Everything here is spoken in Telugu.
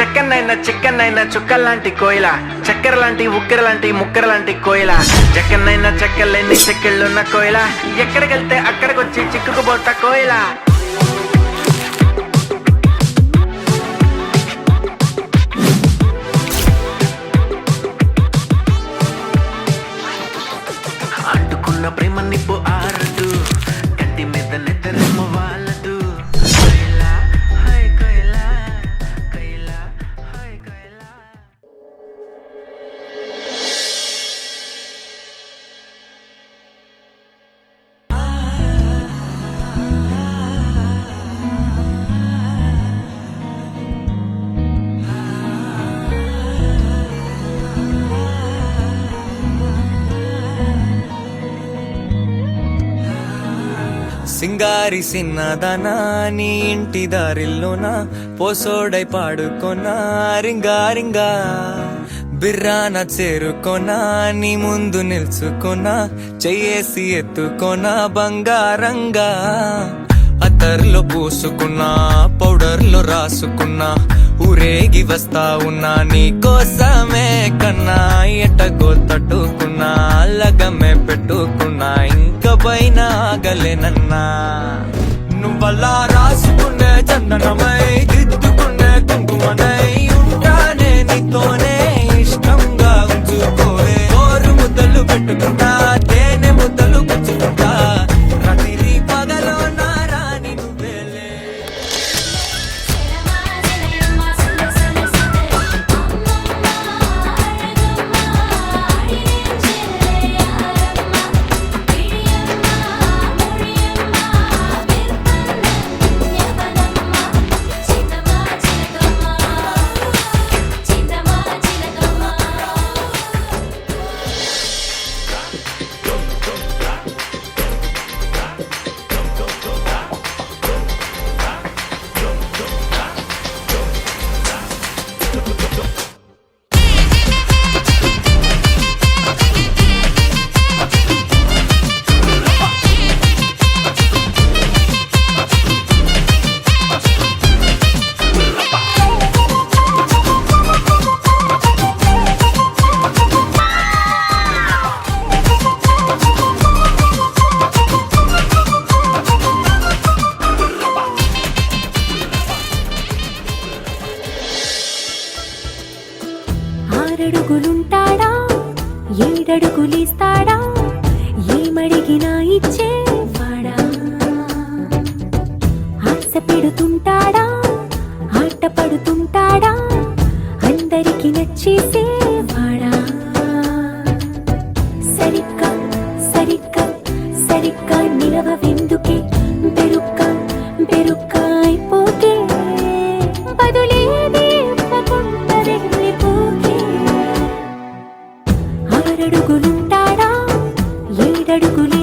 చెక్కనైనా చిక్కనైనా చుక్కల్లాంటి కోయిల, చక్కెర లాంటి ఉక్కెర లాంటి ముక్కెర లాంటి కోయిల, చెక్కనైనా చెక్కలేని చెక్కిళ్ళున్న కోయిల, ఎక్కడికెళ్తే అక్కడికొచ్చి చిక్కుకుపోత కోయిల. అంటుకున్న ప్రేమ నిప్పు ఆరదు, కంటి మీద నెత్తరేమో వాళ్ళదు. కోయిలా హై కోయిలా, కోయిలా హై కోయిలా. సింగారి సిన్నదనా నీ ఇంటి దారిల్లోన పోసోడై పాడుకొనా రింగా రింగా, బిర్రాన చేరుకొనా నీ ముందు నిల్చుకొనా, చెయ్యేసి ఎత్తుకొనా బంగారంగా. అత్తర్లో పూసుకున్నా పౌడర్లో రాసుకున్నా, ఊరేగి వస్తా ఉన్నా నీ కోసమే కన్నా. ఎటగో తట్టుకున్నా లగమే పెట్టుకున్నా, ఇంక పైన ఆగలేనన్నా. నువ్వలా రాసుకునే చందనమై దిద్దుకునే కుంకుమనై ఉంటానే నీతోనే ఇష్టంగా ఉంచుకోవే. కోరు ముద్దలు పెట్టుకుంటా తేనె ముద్దలు గుచ్చుకుంటా, రాత్రి పగలో నా రాణి నువ్వేలే. ఆరడుగులుంటాడా ఏడడుగులిస్తాడా, ఏమడిగినా ఇచ్చేవాడా. ఆశ పెడుతుంటాడా ఆట పడుతుంటాడా, అందరికి నచ్చేసేవాడా. సరిగ్గా సరిగ్గా సరిగ్గా నిలవెందుకే, బెరుక్క బెరుక్క అయిపోకే, బదులేది ఇవ్వకుండా వెళ్ళిపోకే. ఆరడుగులుంటాడా ఏడడుగులి